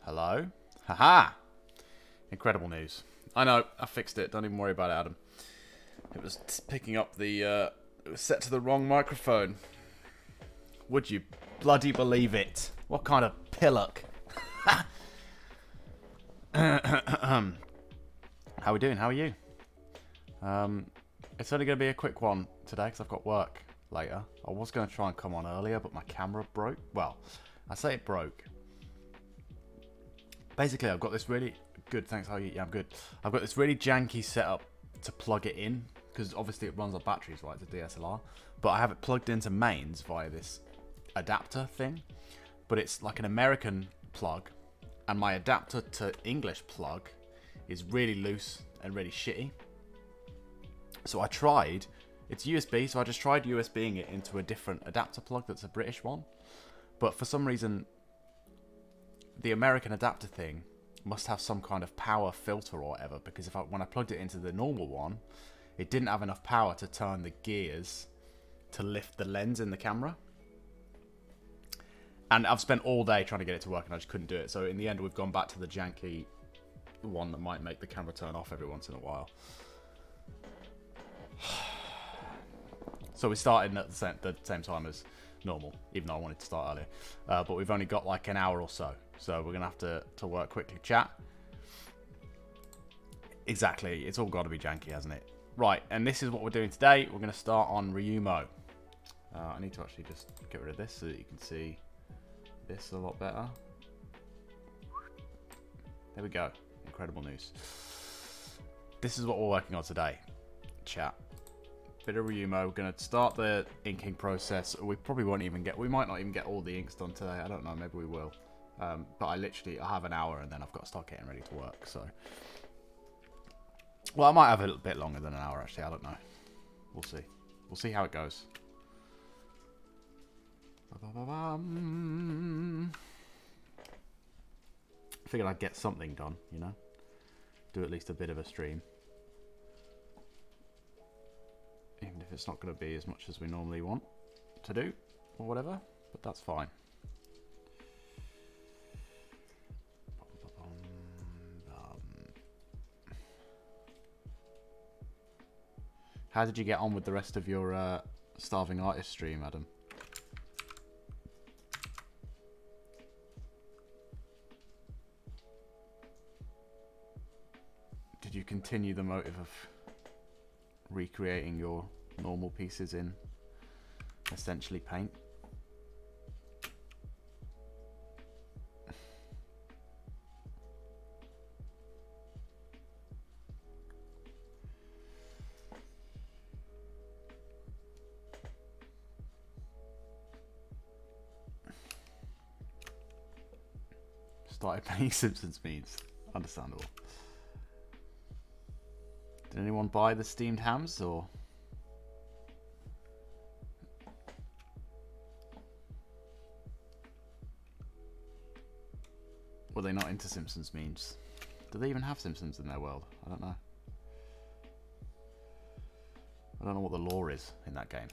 Hello? Haha! Incredible news. I know, I fixed it. Don't even worry about it, Adam. It was picking up the, it was set to the wrong microphone. Would you bloody believe it? What kind of pillock? How are we doing? How are you? It's only going to be a quick one today because I've got work later. I was going to try and come on earlier, but my camera broke. Well, I say it broke. Basically, I've got this really good... Thanks, how are you? Yeah, I'm good. I've got this really janky setup to plug it in because obviously it runs on batteries, right? It's a DSLR. But I have it plugged into mains via this adapter thing. But it's like an American plug. And my adapter to English plug is really loose and really shitty. So I tried, it's USB, so I just tried USBing it into a different adapter plug that's a British one. But for some reason, the American adapter thing must have some kind of power filter or whatever, because when I plugged it into the normal one, it didn't have enough power to turn the gears to lift the lens in the camera. And I've spent all day trying to get it to work and I just couldn't do it. So in the end, we've gone back to the janky one that might make the camera turn off every once in a while. So we started at the same time as normal, even though I wanted to start earlier. But we've only got like an hour or so. So we're going to have to work quickly. Chat. Exactly. It's all got to be janky, hasn't it? Right. And this is what we're doing today. We're going to start on Ryumo. I need to actually just get rid of this so that you can see this a lot better. There we go. Incredible news. This is what we're working on today. Chat. Bit of Ryumo. We're going to start the inking process. We probably won't even get... We might not even get all the inks done today. I don't know. Maybe we will. But I have an hour and then I've got to start getting ready to work. So, well, I might have a little bit longer than an hour, actually. I don't know. We'll see. We'll see how it goes. Figured I'd get something done, you know? Do at least a bit of a stream. Even if it's not going to be as much as we normally want to do, or whatever, but that's fine. How did you get on with the rest of your Starving Artist stream, Adam? Did you continue the motive of recreating your normal pieces in essentially paint? Started painting Simpsons memes. Understandable. Did anyone buy the steamed hams or? Were they not into Simpsons memes? Do they even have Simpsons in their world? I don't know. I don't know what the lore is in that game.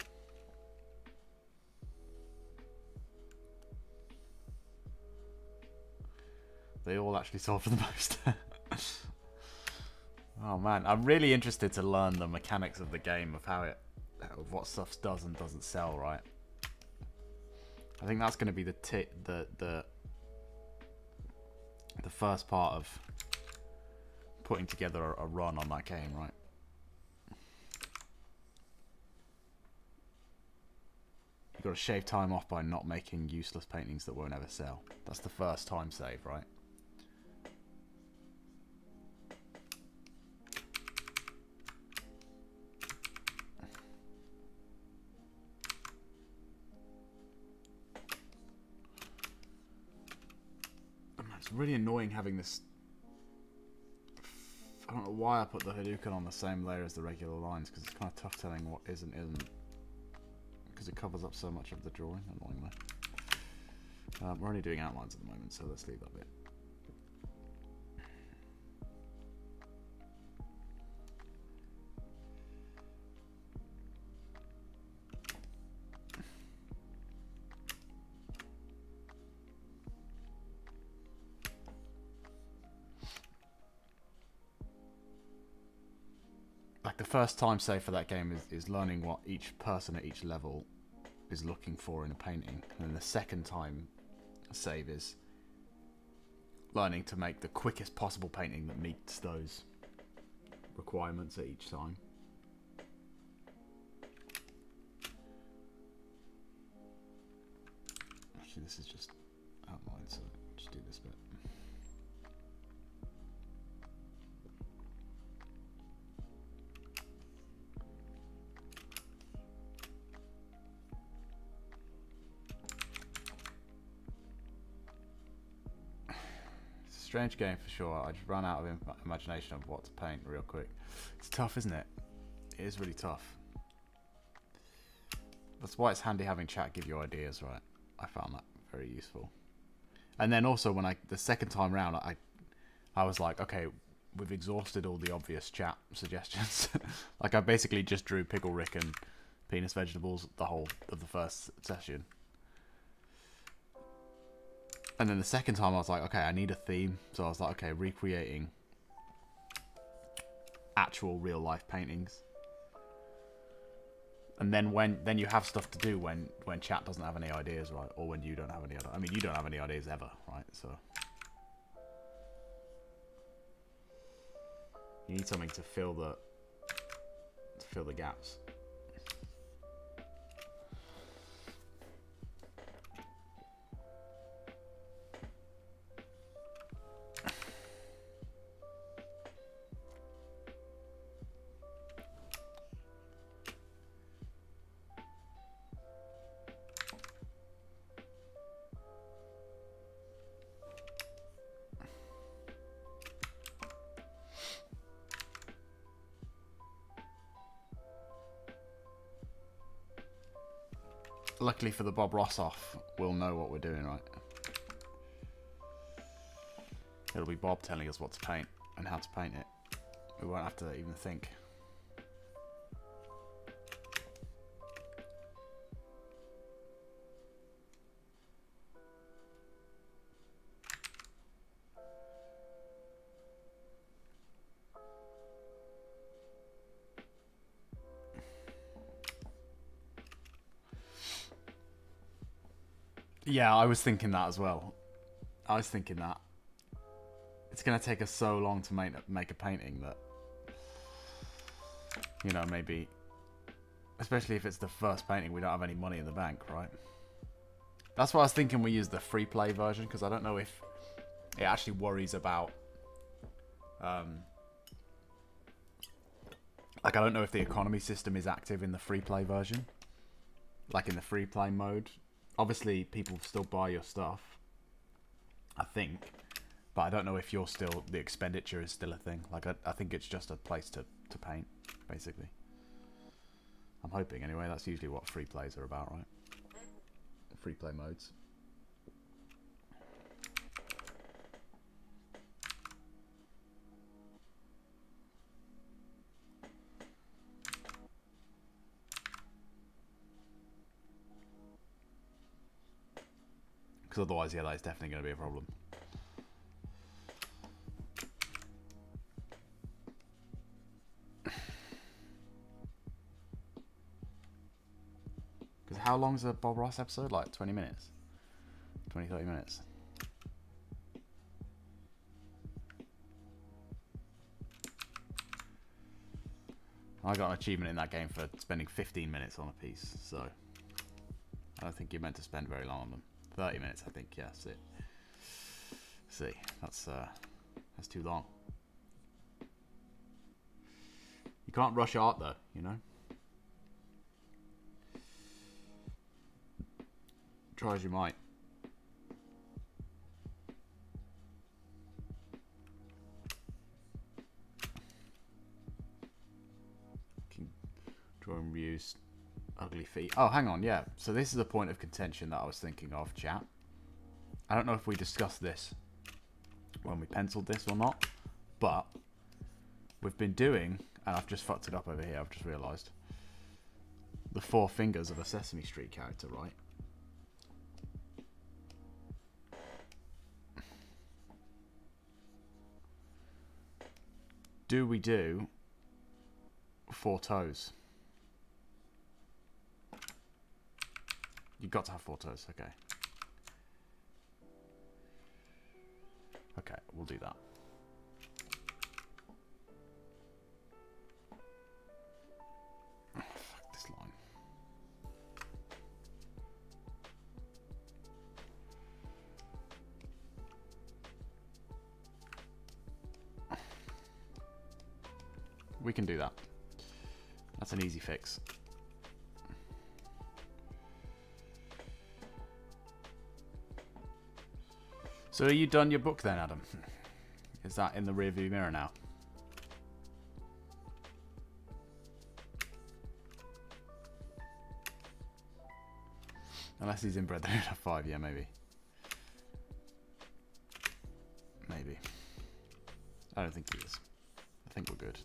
They all actually sold for the most. Oh man, I'm really interested to learn the mechanics of the game, of how of what stuff does and doesn't sell, right? I think that's going to be the first part of putting together a run on that game, right? You've got to shave time off by not making useless paintings that won't ever sell. That's the first time save, right? It's really annoying having this. I don't know why I put the Hadouken on the same layer as the regular lines, because it's kind of tough telling what is and isn't, because it covers up so much of the drawing, annoyingly. We're only doing outlines at the moment, so let's leave that bit. the first time save for that game is learning what each person at each level is looking for in a painting, and then the second time save is learning to make the quickest possible painting that meets those requirements at each time. Actually, this is just outline, so just do this bit. Strange game for sure. I just ran out of imagination of what to paint real quick. It's tough, isn't it? It is really tough. That's why it's handy having chat give you ideas, right? I found that very useful. And then also when the second time round, I was like, okay, we've exhausted all the obvious chat suggestions. Like I basically just drew Pickle Rick and penis vegetables the whole of the first session. And then the second time I was like, okay, I need a theme. So I was like, okay, recreating actual real life paintings. And then then you have stuff to do when chat doesn't have any ideas, right? Or when you don't have any other. I mean, you don't have any ideas ever, right? So you need something to fill the gaps. Luckily for the Bob Ross off, we'll know what we're doing, right? It'll be Bob telling us what to paint and how to paint it. We won't have to even think. Yeah, I was thinking that as well. I was thinking that. It's going to take us so long to make a painting that, you know, maybe, especially if it's the first painting, we don't have any money in the bank, right? That's why I was thinking we use the free play version, because I don't know if it actually worries about, like, I don't know if the economy system is active in the free play version, like in the free play mode. Obviously, people still buy your stuff, I think, but I don't know if the expenditure is still a thing. Like, I think it's just a place to paint, basically. I'm hoping, anyway. That's usually what free plays are about, right? Free play modes. Because otherwise, yeah, that is definitely going to be a problem. Because how long is a Bob Ross episode? Like 20 minutes? 20, 30 minutes. I got an achievement in that game for spending 15 minutes on a piece, so I don't think you're meant to spend very long on them. 30 minutes, I think. Yeah, that's it. See, that's too long. You can't rush art, though. You know. Try as you might. Draw and reuse ugly feet. Oh, hang on, yeah. So this is a point of contention that I was thinking of, chat. I don't know if we discussed this when we penciled this or not, but we've been doing, and I've just fucked it up over here, I've just realised, the 4 fingers of a Sesame Street character, right? Do we do 4 toes. You've got to have 4 toes, okay. Okay, we'll do that. Oh, fuck this line. We can do that. That's an easy fix. So are you done your book then, Adam? Is that in the rearview mirror now? Unless he's inbred then at 5, yeah, maybe. Maybe. I don't think he is. I think we're good.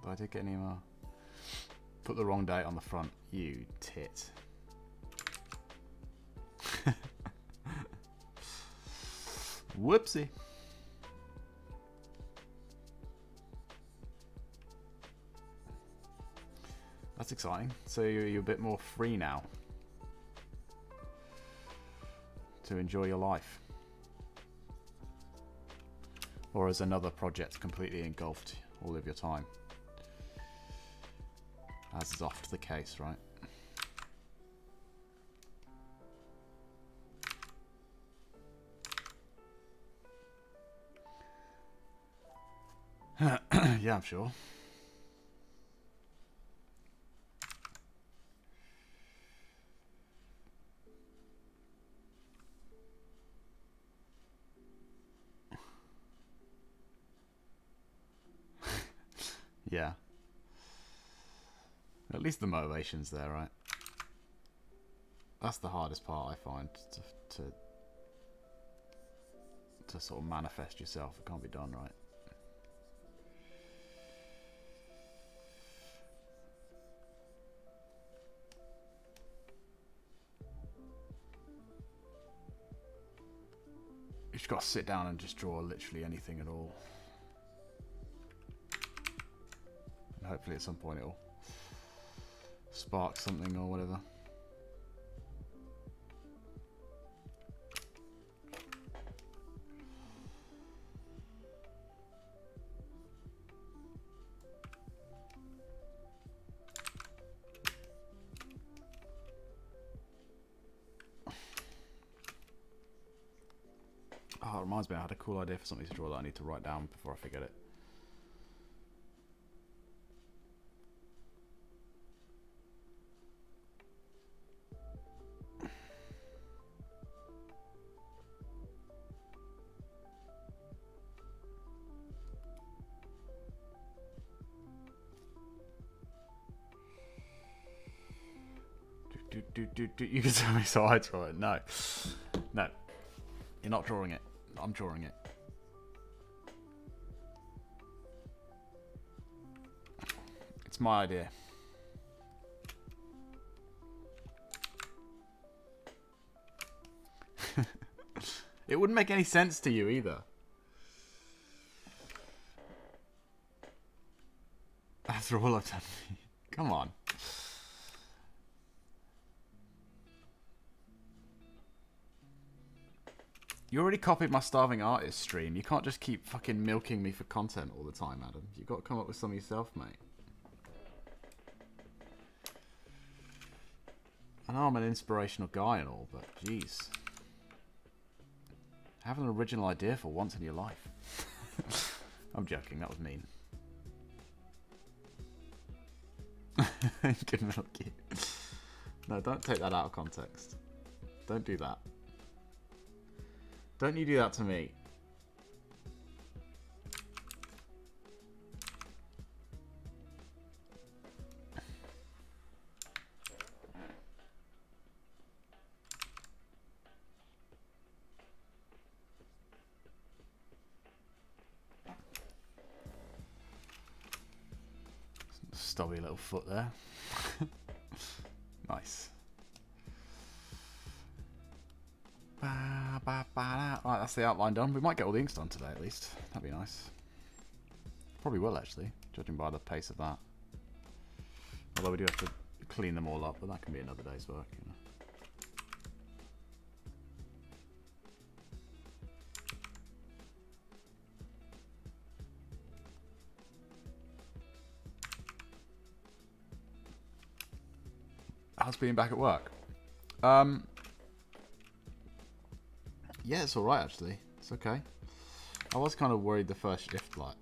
I did get an email. Put the wrong date on the front. You tit. Whoopsie. That's exciting. So you're a bit more free now to enjoy your life. Or has another project completely engulfed all of your time? As is oft the case, right? Yeah, I'm sure. Yeah. At least the motivation's there, right? That's the hardest part, I find, to sort of manifest yourself. It can't be done, right? You just got to sit down and just draw literally anything at all. And hopefully at some point it'll spark something or whatever. Oh, it reminds me, I had a cool idea for something to draw that I need to write down before I forget it. You can tell me so I draw it. No. No. You're not drawing it. I'm drawing it. It's my idea. It wouldn't make any sense to you either. After all I've done. Come on. You already copied my Starving Artist stream. You can't just keep fucking milking me for content all the time, Adam. You've got to come up with some yourself, mate. I know I'm an inspirational guy and all, but jeez. Have an original idea for once in your life. I'm joking, that was mean. Good milky. No, don't take that out of context. Don't do that. Don't you do that to me. Stubby little foot there. Nice. Right, that's the outline done. We might get all the inks done today at least. That'd be nice. Probably will actually, judging by the pace of that. Although we do have to clean them all up, but that can be another day's work, you know. How's being back at work? Yeah, it's alright actually. It's okay. I was kind of worried the first shift, like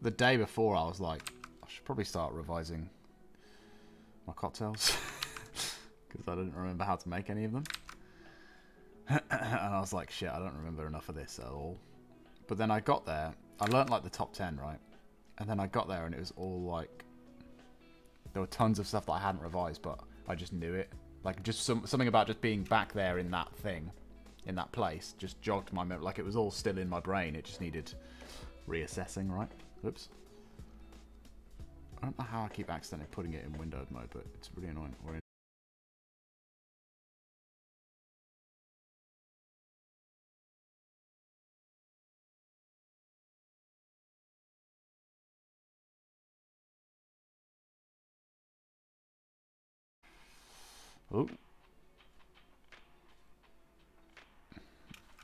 the day before I was like, I should probably start revising my cocktails because I didn't remember how to make any of them. And I was like, shit, I don't remember enough of this at all. But then I got there, I learnt like the top 10, right? And then I got there and it was all like, there were tons of stuff that I hadn't revised, but I just knew it. Like just something about just being back there in that thing, in that place, just jogged my memory. Like it was all still in my brain. It just needed reassessing, right? Oops. I don't know how I keep accidentally putting it in windowed mode, but it's really annoying. Oh.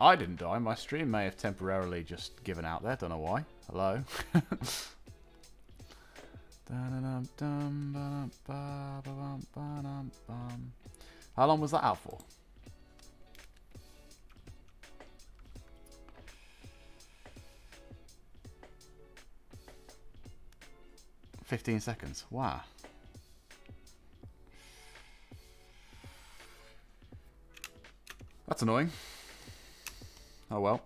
I didn't die. My stream may have temporarily just given out there. Don't know why. Hello. How long was that out for? $15 seconds. Wow. That's annoying. Oh well.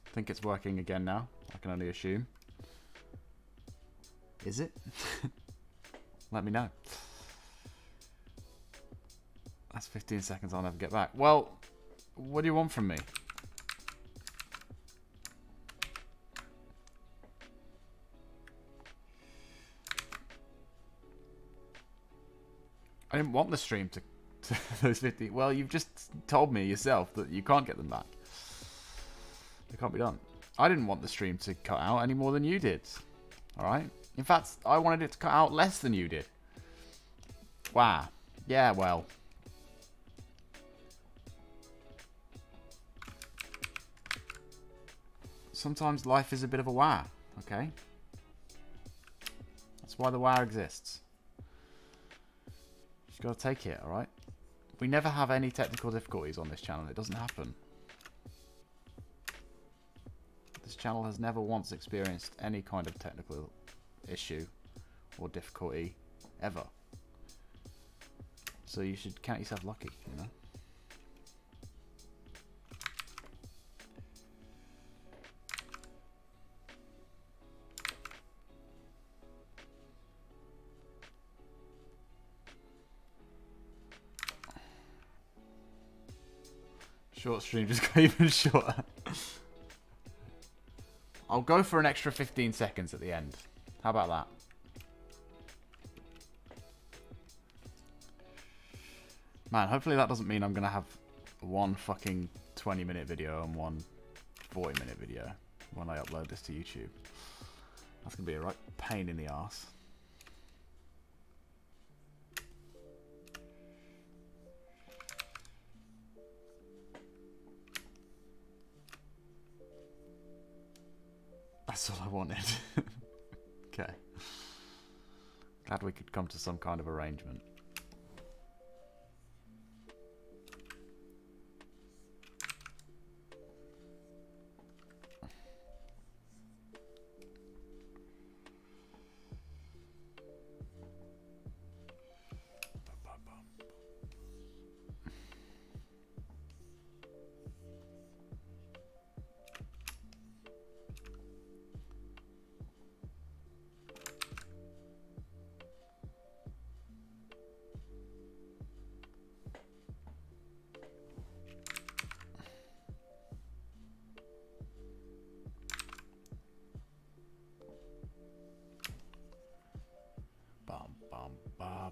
I think it's working again now. I can only assume. Is it? Let me know. That's 15 seconds I'll never get back. Well, what do you want from me? I didn't want the stream to those 50. Well, you've just told me yourself that you can't get them back. It can't be done. I didn't want the stream to cut out any more than you did. Alright? In fact, I wanted it to cut out less than you did. Wow. Yeah, well. Sometimes life is a bit of a wow, okay? That's why the wow exists. Just gotta take it, alright? We never have any technical difficulties on this channel. It doesn't happen. This channel has never once experienced any kind of technical issue or difficulty ever. So you should count yourself lucky, you know? Short stream just got even shorter. I'll go for an extra 15 seconds at the end. How about that? Man, hopefully that doesn't mean I'm going to have one fucking 20-minute video and one 40-minute video when I upload this to YouTube. That's going to be a right pain in the arse. That's all I wanted. Okay. Glad we could come to some kind of arrangement.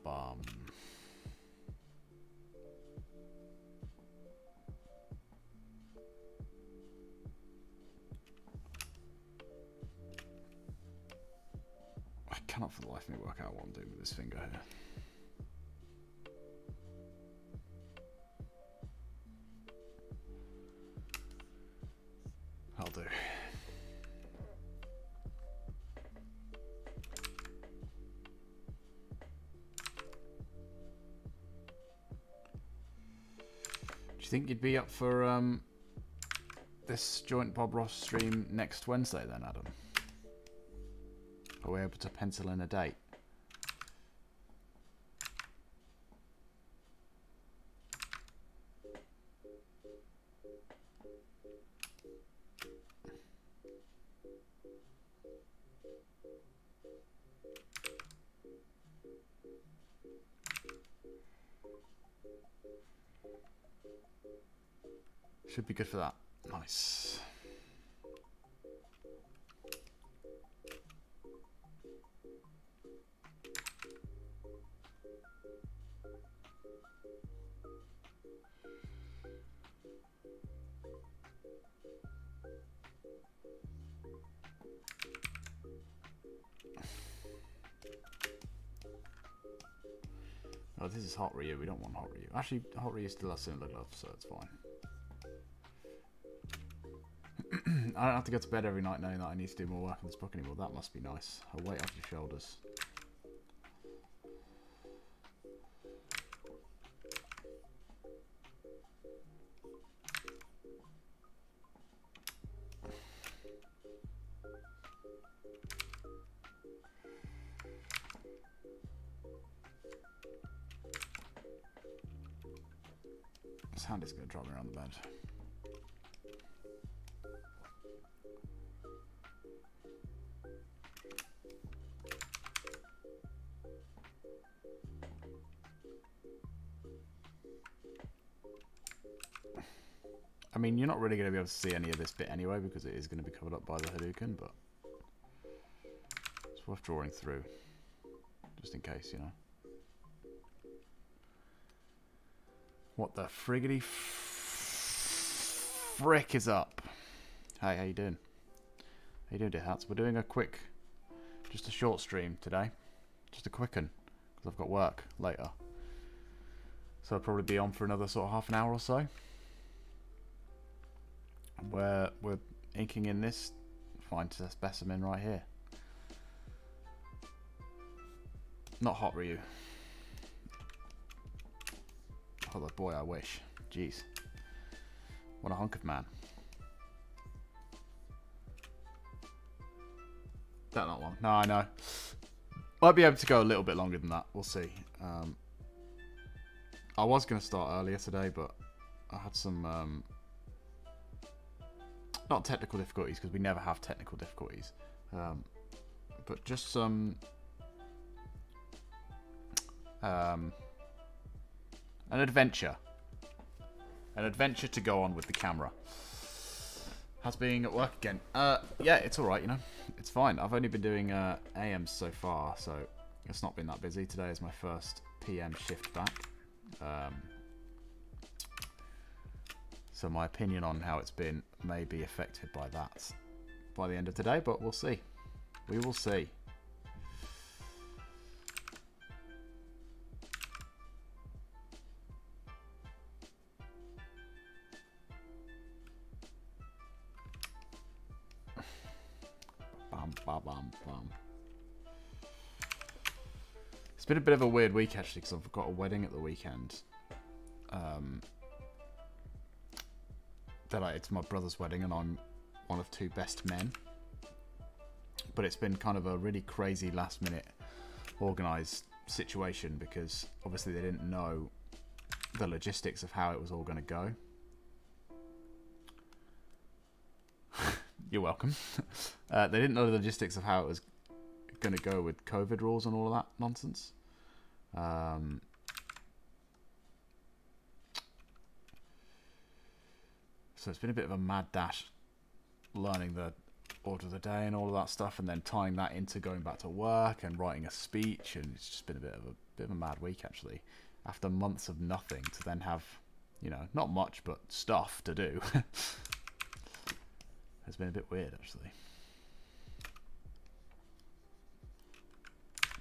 bum. I cannot for the life of me work out what I'm doing with this finger here. I'll do. Do you think you'd be up for this joint Bob Ross stream next Wednesday then, Adam? Are we able to pencil in a date? Should be good for that. Nice. Oh, this is Hot Ryu. We don't want Hot Ryu. Actually, Hot Ryu still has similar gloves, so it's fine. I don't have to go to bed every night knowing that I need to do more work on this book anymore. That must be nice. A weight off your shoulders. This hand is going to drop me around the bed. I mean, you're not really going to be able to see any of this bit anyway because it is going to be covered up by the Hadouken, but it's worth drawing through, just in case, you know. What the friggity frick is up? Hey, how you doing? How you doing, dear hats? We're doing a quick, just a short stream today. Just a quick one, because I've got work later. So I'll probably be on for another sort of half an hour or so. Where we're inking in this fine specimen right here. Not Hot Ryu. Oh boy, I wish. Jeez. What a hunk of man. That not long. No, I know. Might be able to go a little bit longer than that. We'll see. I was going to start earlier today, but I had some... not technical difficulties, because we never have technical difficulties. But just some... an adventure. An adventure to go on with the camera. How's being at work again? Yeah, it's alright, you know. It's fine. I've only been doing AMs so far, so it's not been that busy. Today is my first PM shift back. So my opinion on how it's been may be affected by that by the end of today, but we'll see. We will see. It's been a bit of a weird week actually, because I've got a wedding at the weekend. It's my brother's wedding and I'm one of two best men. But it's been kind of a really crazy last minute organised situation, because obviously they didn't know the logistics of how it was all going to go. You're welcome. They didn't know the logistics of how it was going to go with COVID rules and all of that nonsense. So it's been a bit of a mad dash learning the order of the day and all of that stuff, and then tying that into going back to work and writing a speech, and it's just been a bit of a mad week actually. After months of nothing, to then have, you know, not much but stuff to do, has been a bit weird actually.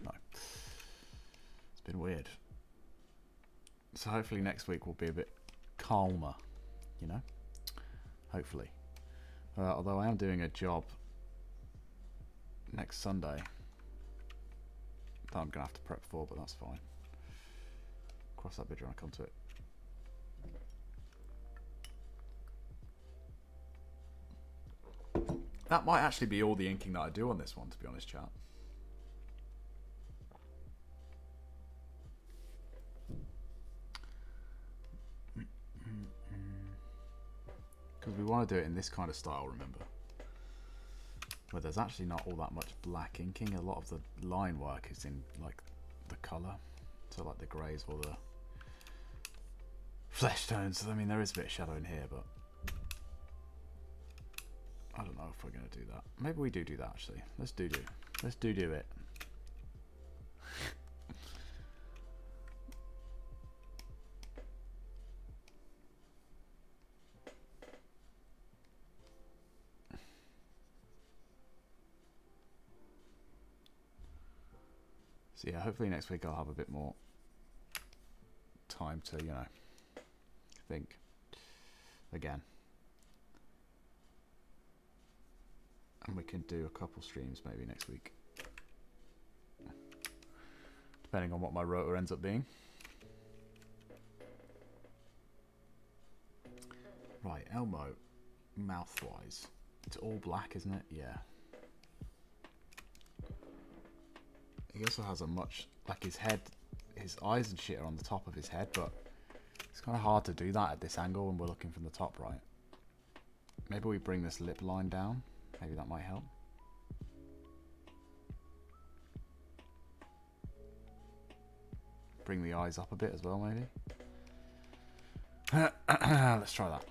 No, it's been weird. So hopefully next week will be a bit calmer, you know. Hopefully. Although I am doing a job next Sunday that I'm going to have to prep for, but that's fine. Cross that bridge when I come to it. That might actually be all the inking that I do on this one, to be honest, chat. Because we want to do it in this kind of style, remember? Where there's actually not all that much black inking. A lot of the line work is in like the colour. So like the greys or the flesh tones. I mean, there is a bit of shadow in here, but I don't know if we're going to do that. Maybe we do that actually. Let's do it. So yeah, hopefully next week I'll have a bit more time to, you know, think again. And we can do a couple streams maybe next week. Depending on what my rotor ends up being. Right, Elmo, mouth-wise. It's all black, isn't it? Yeah. He also has a much, like his head, his eyes and shit are on the top of his head, but it's kind of hard to do that at this angle when we're looking from the top, right? Maybe we bring this lip line down. Maybe that might help. Bring the eyes up a bit as well, maybe. Let's try that.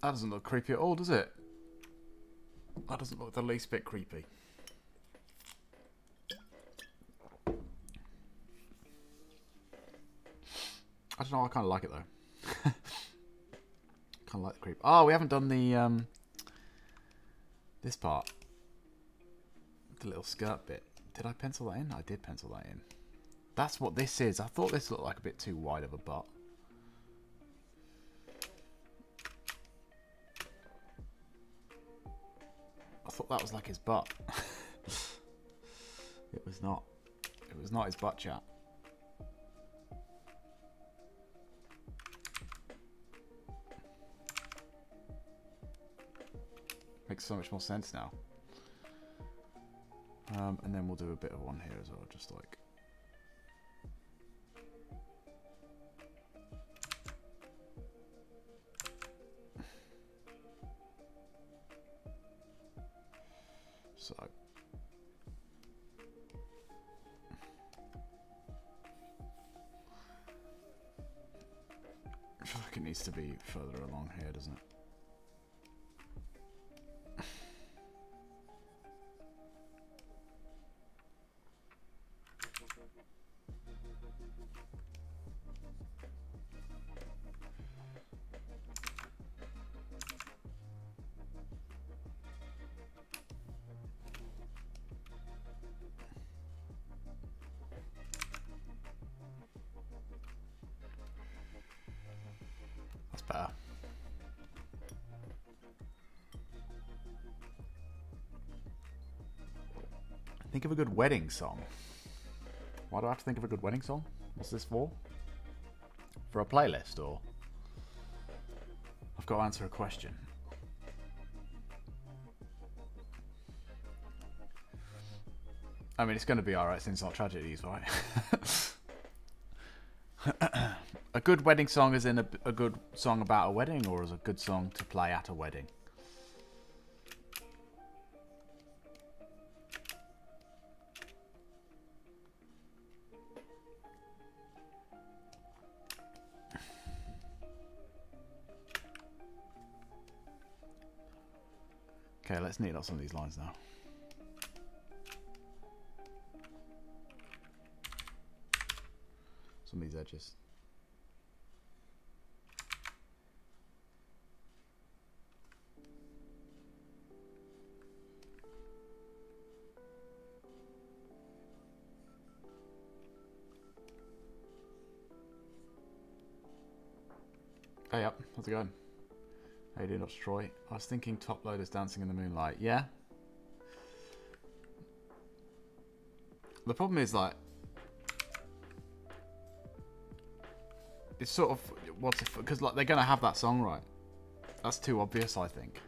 That doesn't look creepy at all, does it? That doesn't look the least bit creepy. I don't know, I kind of like it though. Kind of like the creep. Oh, we haven't done the, this part. The little skirt bit. Did I pencil that in? I did pencil that in. That's what this is. I thought this looked like a bit too wide of a butt. I thought that was like his butt. It was not. It was not his butt, chat. Makes so much more sense now. And then we'll do a bit of one here as well, just like. So. I feel like it needs to be further along here, doesn't it? better. Think of a good wedding song. Why do I have to think of a good wedding song? What's this for? For a playlist, or? I've got to answer a question. I mean, it's going to be alright since it's not tragedies, right? A good wedding song is in a good song about a wedding, or is a good song to play at a wedding? Okay, let's neaten up some of these lines now. Some of these edges. Hey up, how's it going? How you doing, Dr. Troy? I was thinking Top Loaders Dancing in the Moonlight. Yeah? The problem is, like, it's sort of, what's it, because like they're going to have that song, right? That's too obvious, I think.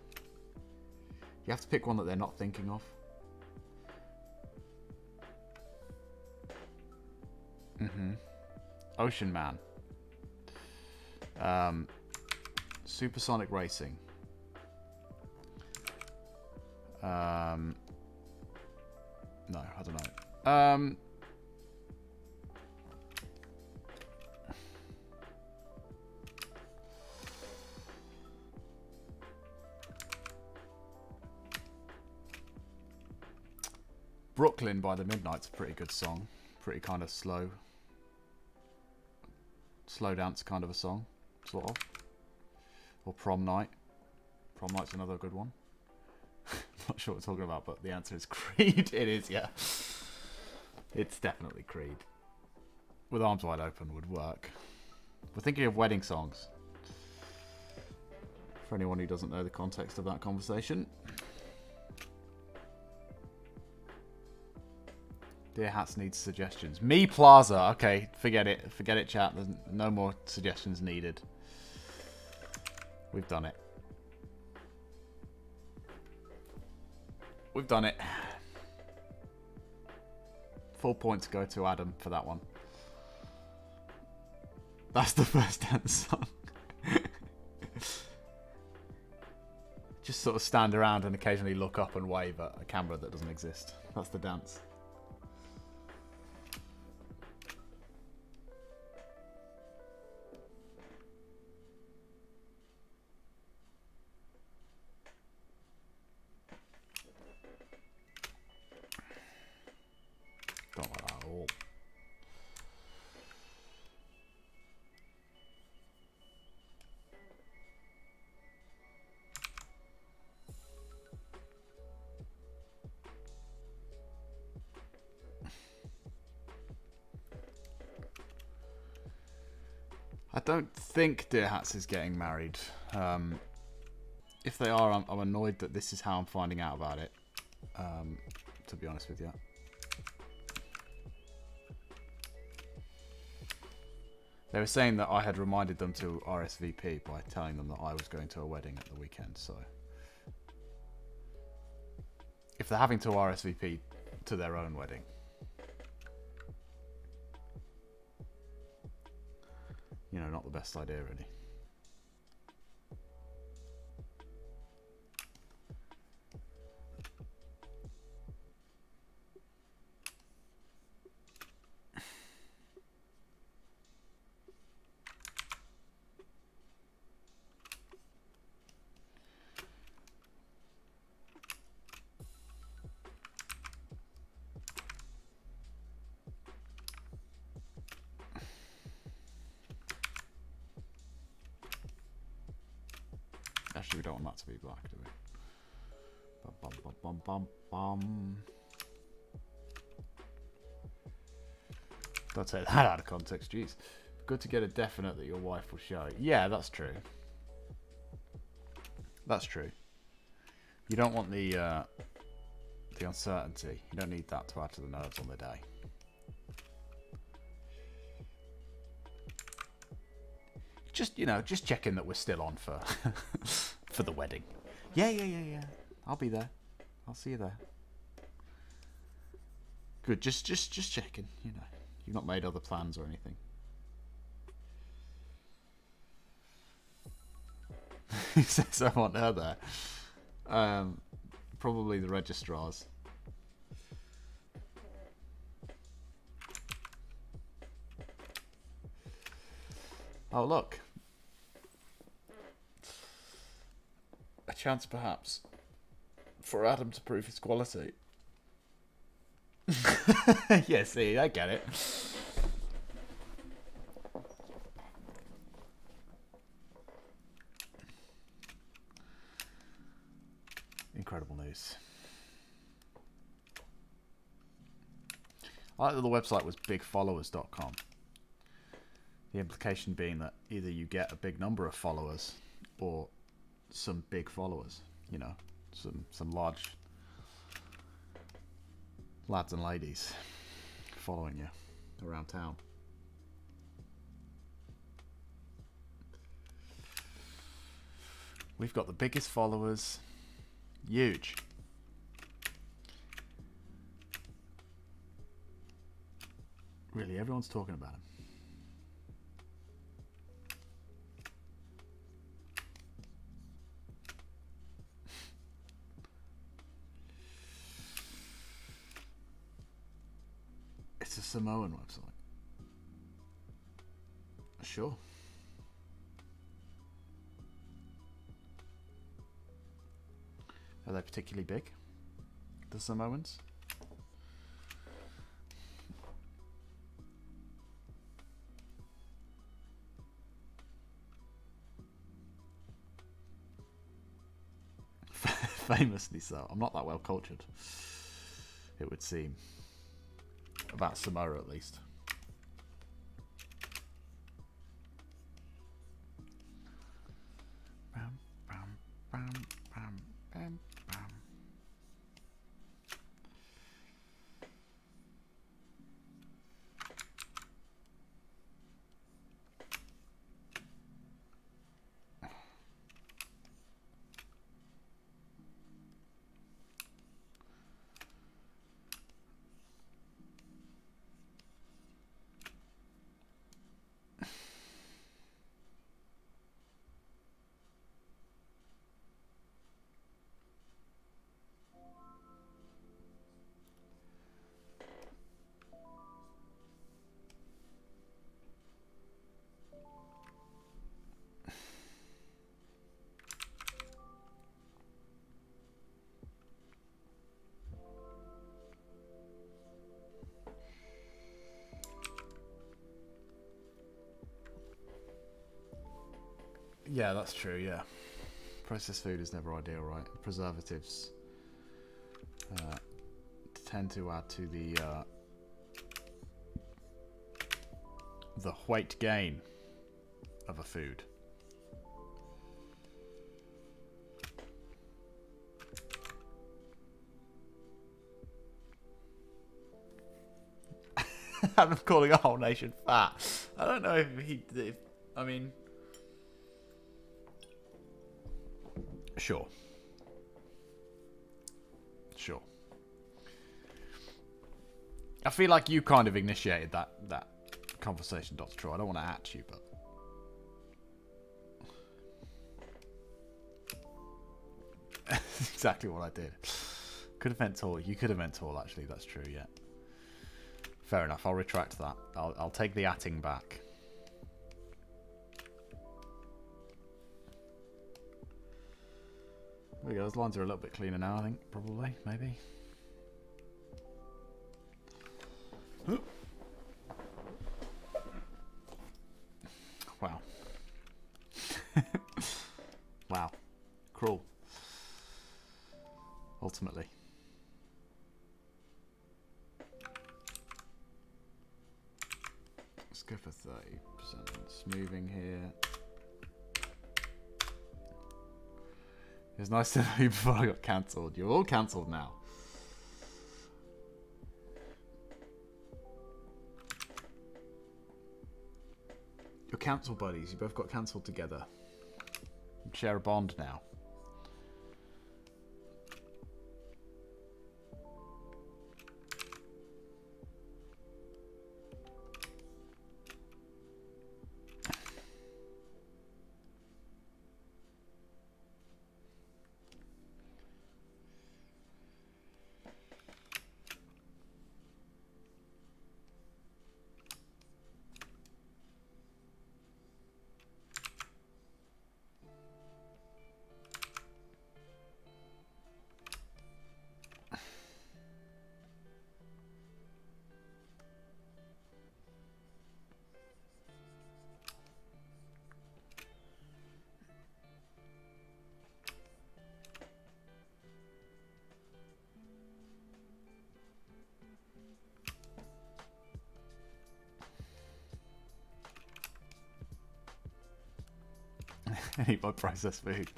You have to pick one that they're not thinking of. Ocean Man. Supersonic Racing. No, I don't know. Brooklyn by the Midnight's a pretty good song. Pretty kind of slow dance kind of a song, sort of. Or Prom Night. Prom Night's another good one. Not sure what we're talking about, but the answer is Creed. It is, yeah. It's definitely Creed. With Arms Wide Open would work. We're thinking of wedding songs. For anyone who doesn't know the context of that conversation. Dear Hats needs suggestions. Me Plaza. Okay, forget it. Forget it, chat. There's no more suggestions needed. We've done it. We've done it. Full points go to Adam for that one. That's the first dance song. Just sort of stand around and occasionally look up and wave at a camera that doesn't exist. That's the dance. Don't like that at all. I don't think Dear Hats is getting married. If they are, I'm annoyed that this is how I'm finding out about it. To be honest with you. They were saying that I had reminded them to RSVP by telling them that I was going to a wedding at the weekend, so... If they're having to RSVP to their own wedding... You know, not the best idea, really. Actually, we don't want that to be black, do we? Bum, bum, bum, bum, bum. Don't take that out of context, jeez. Good to get a definite that your wife will show. Yeah, that's true. That's true. You don't want the uncertainty. You don't need that to add to the nerves on the day. Just, you know, just checking that we're still on for for the wedding. Yeah. I'll be there. I'll see you there. Good. Just checking. You know, you've not made other plans or anything. He says I want her there. Probably the registrars. Oh, look. A chance, perhaps, for Adam to prove his quality. Yeah, see, I get it. Incredible news. I like that the website was bigfollowers.com. The implication being that either you get a big number of followers or some big followers, you know, some large lads and ladies following you around town. We've got the biggest followers. Huge. Really, everyone's talking about him. It's a Samoan website. Sure. Are they particularly big, the Samoans? Famously so. I'm not that well cultured, it would seem. About Samoa, at least. Bam, bam, bam, bam, bam, bam. Yeah, that's true, yeah. Processed food is never ideal, right? Preservatives tend to add to the weight gain of a food. I'm calling a whole nation fat. I don't know if I mean... Sure. I feel like you kind of initiated that conversation, Dr. Troy. I don't want to at you, but... That's exactly what I did. Could have meant tall. You could have meant tall, actually. That's true, yeah. Fair enough. I'll retract that. I'll take the atting back. There we go. Those lines are a little bit cleaner now, I think. Probably. Maybe. Wow. Wow. Cruel. Ultimately. Let's go for 30% smoothing here. was nice to know you before I got cancelled. You're all cancelled now. You're cancelled buddies. You both got cancelled together. You share a bond now. Any by processed food.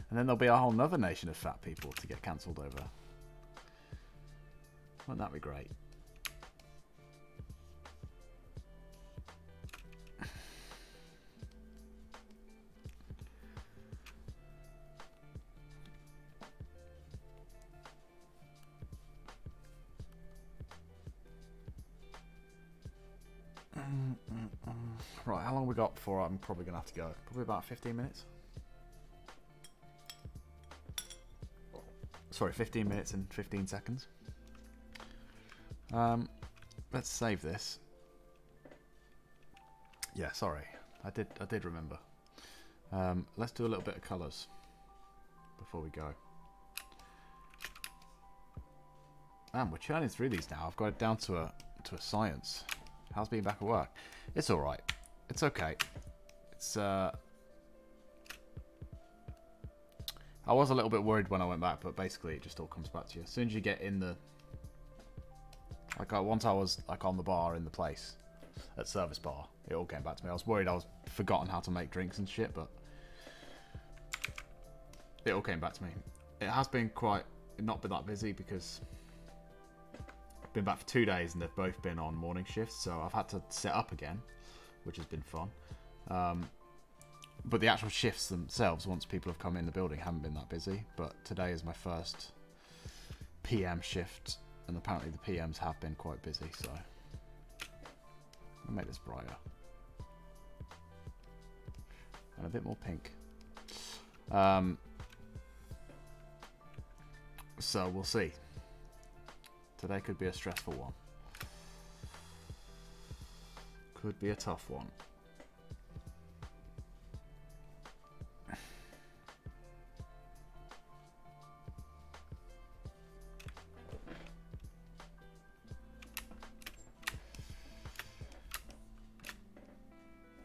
And then there'll be a whole nother nation of fat people to get cancelled over. Wouldn't that be great? Right, how long we got before I'm probably going to have to go? Probably about 15 minutes. Sorry, 15 minutes and 15 seconds. Let's save this. Yeah, sorry. I did remember. Let's do a little bit of colours before we go. Man, we're churning through these now. I've got it down to a science. How's being back at work? It's alright. It's okay. It's I was a little bit worried when I went back, but basically it just all comes back to you. As soon as you get in the... Like, once I was like on the bar in the place, at service bar, it all came back to me. I was worried I was forgotten how to make drinks and shit, but it all came back to me. It has been not been that busy because I've been back for 2 days and they've both been on morning shifts, so I've had to set up again, which has been fun. But the actual shifts themselves, once people have come in the building, haven't been that busy. But today is my first PM shift, and apparently the PMs have been quite busy, so I'll make this brighter. And a bit more pink. So we'll see. Today could be a stressful one. Could be a tough one.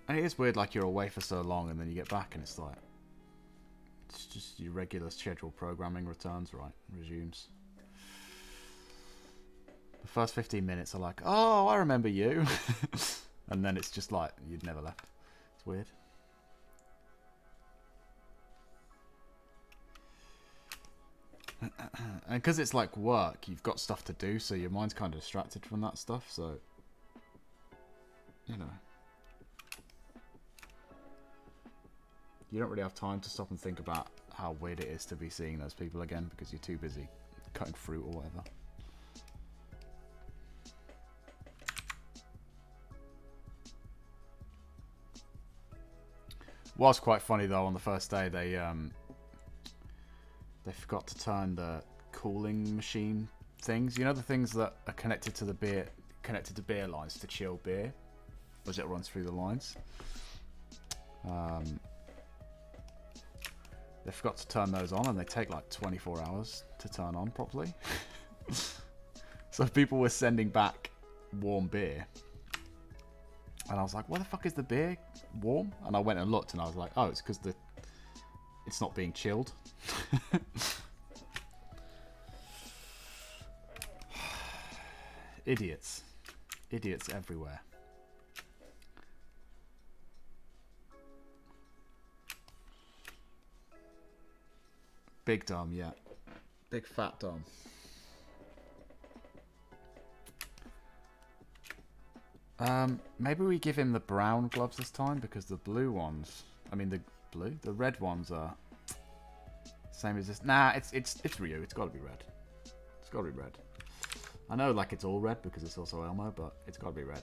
And it is weird, like, you're away for so long and then you get back and it's like, it's just your regular scheduled programming returns, right? Resumes. The first 15 minutes are like, oh, I remember you. And then it's just like, you'd never left. It's weird. And because it's like work, you've got stuff to do, so your mind's kind of distracted from that stuff, so, you know. You don't really have time to stop and think about how weird it is to be seeing those people again because you're too busy cutting fruit or whatever. Was quite funny though. On the first day, they forgot to turn the cooling machine things. You know, the things that are connected to the beer lines to chill beer as it runs through the lines. They forgot to turn those on, and they take like 24 hours to turn on properly. So people were sending back warm beer. And I was like, why the fuck is the beer warm? And I went and looked, and I was like, oh, it's because it's not being chilled. Idiots. Idiots everywhere. Big Dom, yeah. Big fat Dom. Maybe we give him the brown gloves this time because the blue ones, the red ones are same as this. Nah, it's Ryu. It's got to be red. It's got to be red. I know, like, it's all red because it's also Elmo, but it's got to be red.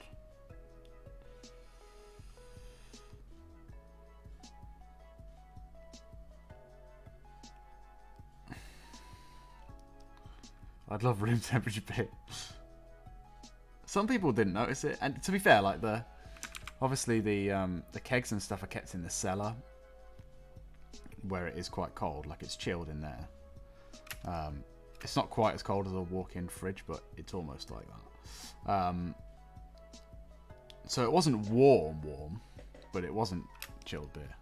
I'd love room temperature beer. Some people didn't notice it, and to be fair, like obviously the kegs and stuff are kept in the cellar, where it is quite cold. Like, it's chilled in there. It's not quite as cold as a walk-in fridge, but it's almost like that. So it wasn't warm, but it wasn't chilled beer.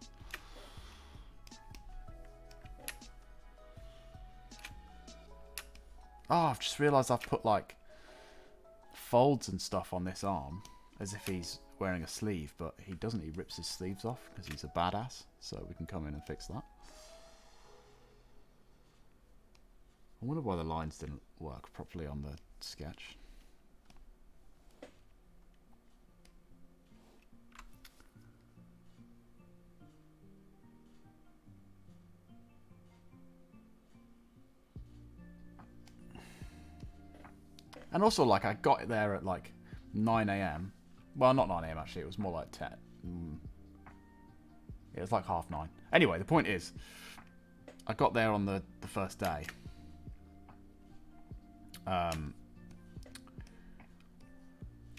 Oh, I've just realised I've put, like, folds and stuff on this arm as if he's wearing a sleeve, but he doesn't. He rips his sleeves off because he's a badass, so we can come in and fix that. I wonder why the lines didn't work properly on the sketch. And also, like, I got it there at, like, 9 AM. Well, not 9 AM, actually. It was more like 10. It was like 9:30. Anyway, the point is, I got there on the first day.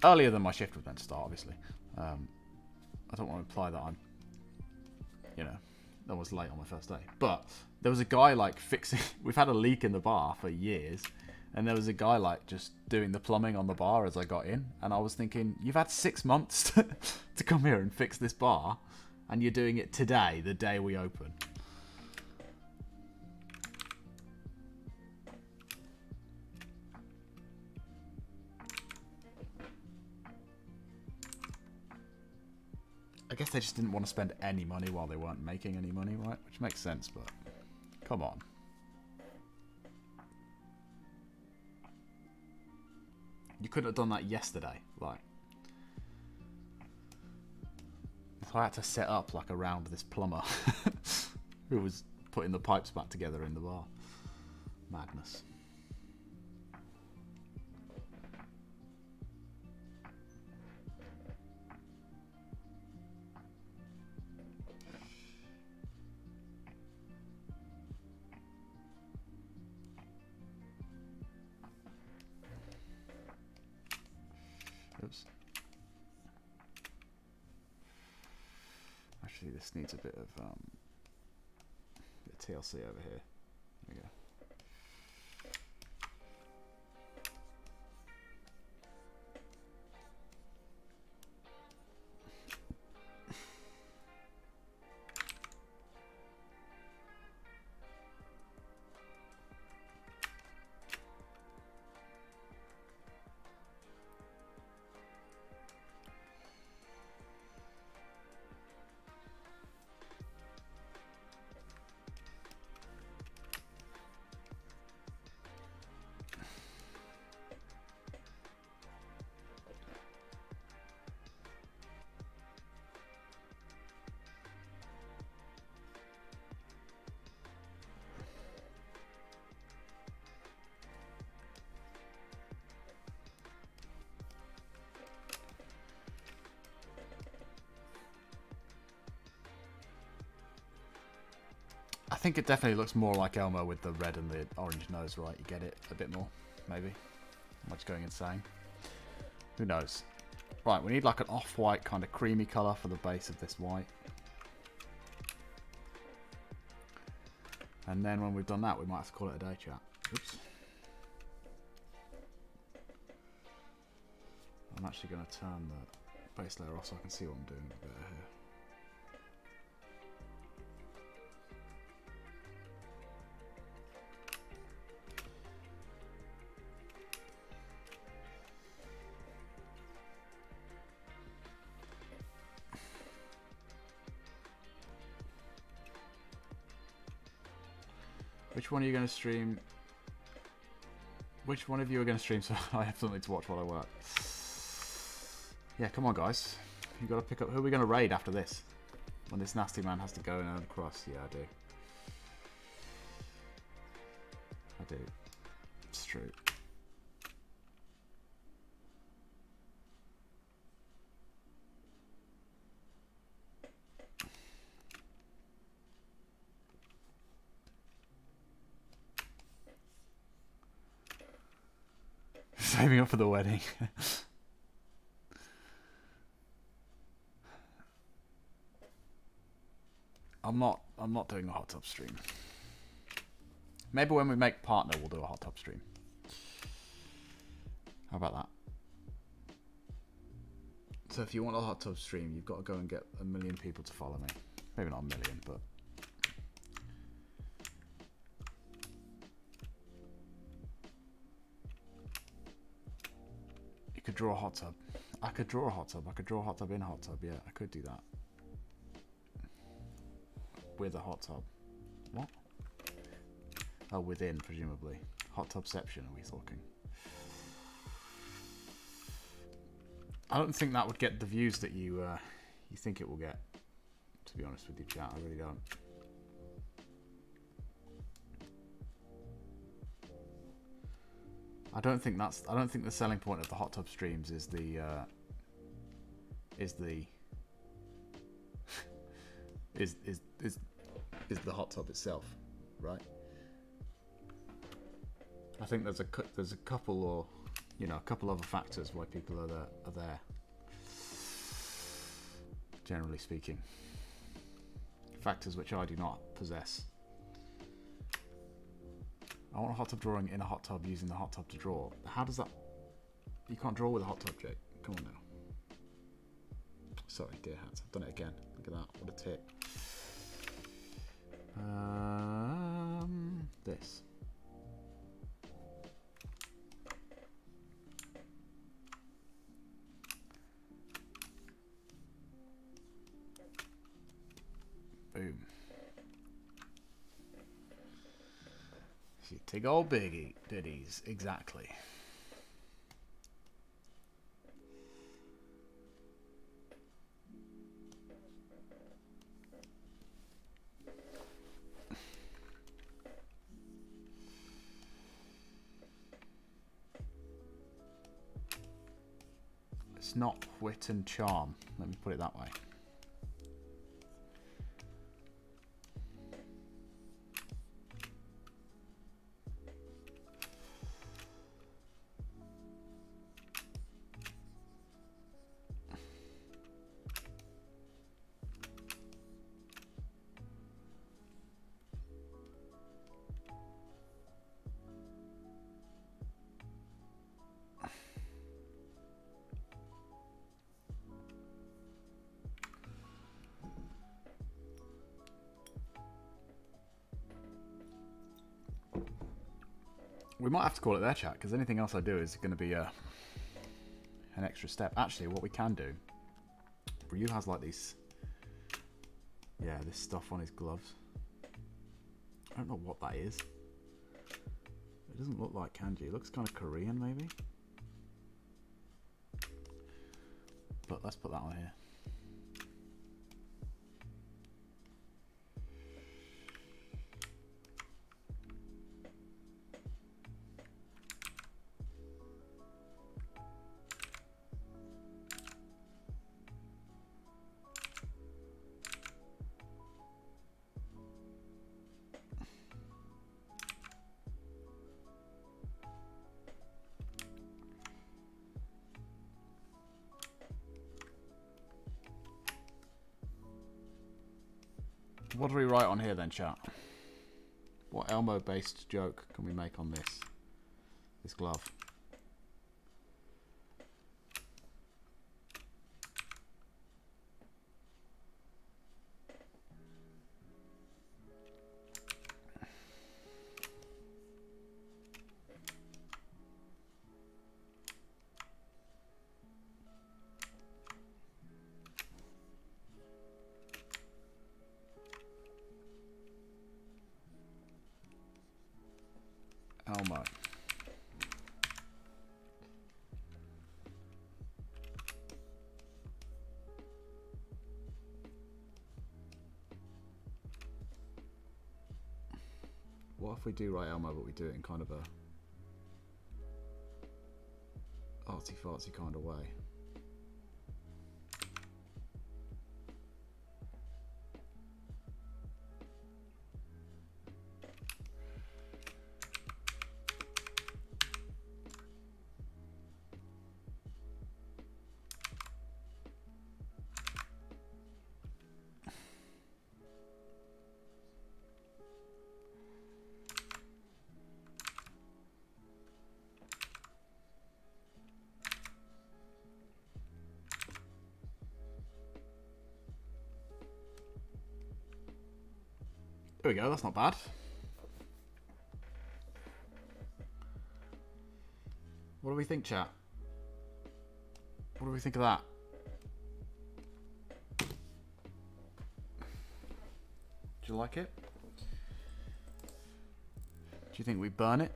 Earlier than my shift was meant to start, obviously. I don't want to imply that I'm, that was late on my first day. But there was a guy, like, fixing... We've had a leak in the bar for years. And there was a guy, like, just doing the plumbing on the bar as I got in. And I was thinking, you've had 6 months to come here and fix this bar. And you're doing it today, the day we open. I guess they just didn't want to spend any money while they weren't making any money, right? Which makes sense, but come on. You couldn't have done that yesterday, like. So I had to set up, like, around this plumber who was putting the pipes back together in the bar. Madness. Oops. Actually, this needs a bit of TLC over here. There we go. I think it definitely looks more like Elmo with the red and the orange nose, right? You get it a bit more, maybe. Am I just going insane? Who knows? Right, we need like an off-white kind of creamy colour for the base of this white. And then when we've done that, we might have to call it a day, chat. Oops. I'm actually going to turn the base layer off so I can see what I'm doing a bit here. Which one are you going to stream? Which one of you are going to stream so I have something to watch while I work? Yeah, come on, guys. You got to pick up. Who are we going to raid after this? When this nasty man has to go and across. Yeah, I do. I do. It's true. Saving up for the wedding. I'm not doing a hot tub stream. Maybe when we make partner we'll do a hot tub stream. How about that? So if you want a hot tub stream, you've got to go and get 1 million people to follow me. Maybe not 1 million, but you could draw a hot tub. I could draw a hot tub. I could draw a hot tub in a hot tub. Yeah, I could do that. With a hot tub. What? Oh, within, presumably. Hot tubception, are we talking? I don't think that would get the views that you think it will get. To be honest with you, chat, I really don't. I don't think the selling point of the hot tub streams is the is the hot tub itself, right? I think there's a couple, or you know, a couple other factors why people are there. Generally speaking, factors which I do not possess. I want a hot tub drawing in a hot tub using the hot tub to draw. How does that? You can't draw with a hot tub, Jake. Come on now. Sorry, dear hats. I've done it again. Look at that. What a tip. This. Boom. You take all biggie ditties, exactly. It's not wit and charm, let me put it that way. We might have to call it there, chat, because anything else I do is going to be an extra step. Actually, what we can do, Ryu has like these, yeah, this stuff on his gloves. I don't know what that is. It doesn't look like kanji. It looks kind of Korean, maybe. But let's put that on here. What do we write on here then, chat? What Elmo-based joke can we make on this glove? Elmo. What if we do write Elmo, but we do it in kind of a artsy-fartsy kind of way? There we go, that's not bad. What do we think, chat? What do we think of that? Do you like it? Do you think we burn it?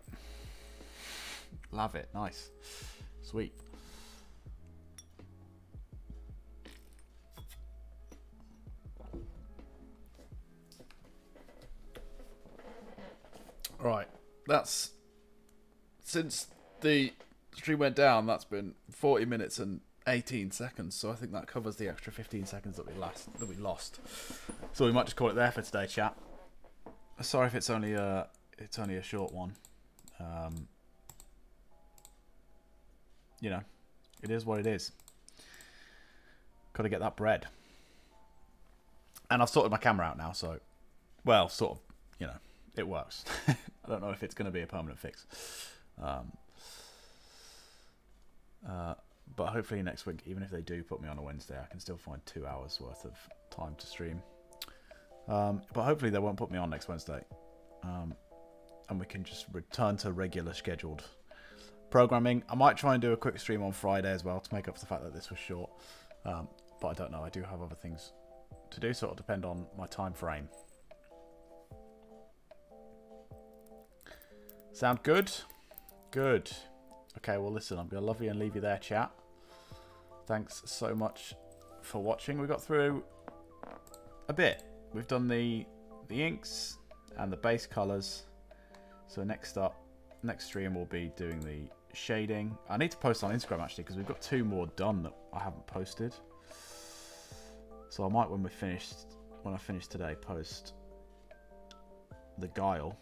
Love it, nice. Sweet. Right, that's, since the stream went down, that's been 40 minutes and 18 seconds, so I think that covers the extra 15 seconds that we lost. So we might just call it there for today, chat. Sorry if it's only a short one. You know, it is what it is. Got to get that bread. And I've sorted my camera out now, so, well, sort of, you know, it works. I don't know if it's going to be a permanent fix. But hopefully next week, even if they do put me on a Wednesday, I can still find 2 hours worth of time to stream. But hopefully they won't put me on next Wednesday. And we can just return to regular scheduled programming. I might try and do a quick stream on Friday as well to make up for the fact that this was short. But I don't know. I do have other things to do, so it'll depend on my time frame. Sound good? Good. Okay, well listen, I'm going to love you and leave you there, chat. Thanks so much for watching. We got through a bit. We've done the inks and the base colours. So next stream we'll be doing the shading. I need to post on Instagram actually, because we've got 2 more done that I haven't posted. So I might, when I finish today, post the Guile.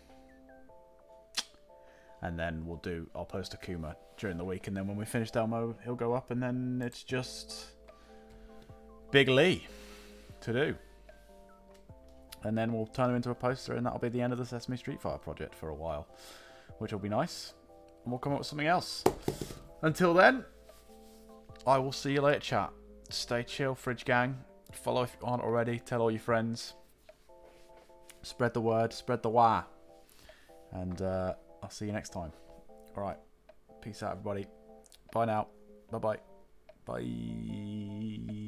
And then I'll post Akuma during the week, and then when we finish Elmo, he'll go up, and then it's just Big Lee to do. And then we'll turn him into a poster, and that'll be the end of the Sesame Street Fighter project for a while, which will be nice. And we'll come up with something else. Until then, I will see you later, chat. Stay chill, Fridge Gang. Follow if you aren't already. Tell all your friends. Spread the word. Spread the wah. And I'll see you next time. Alright. Peace out, everybody. Bye now. Bye-bye. Bye.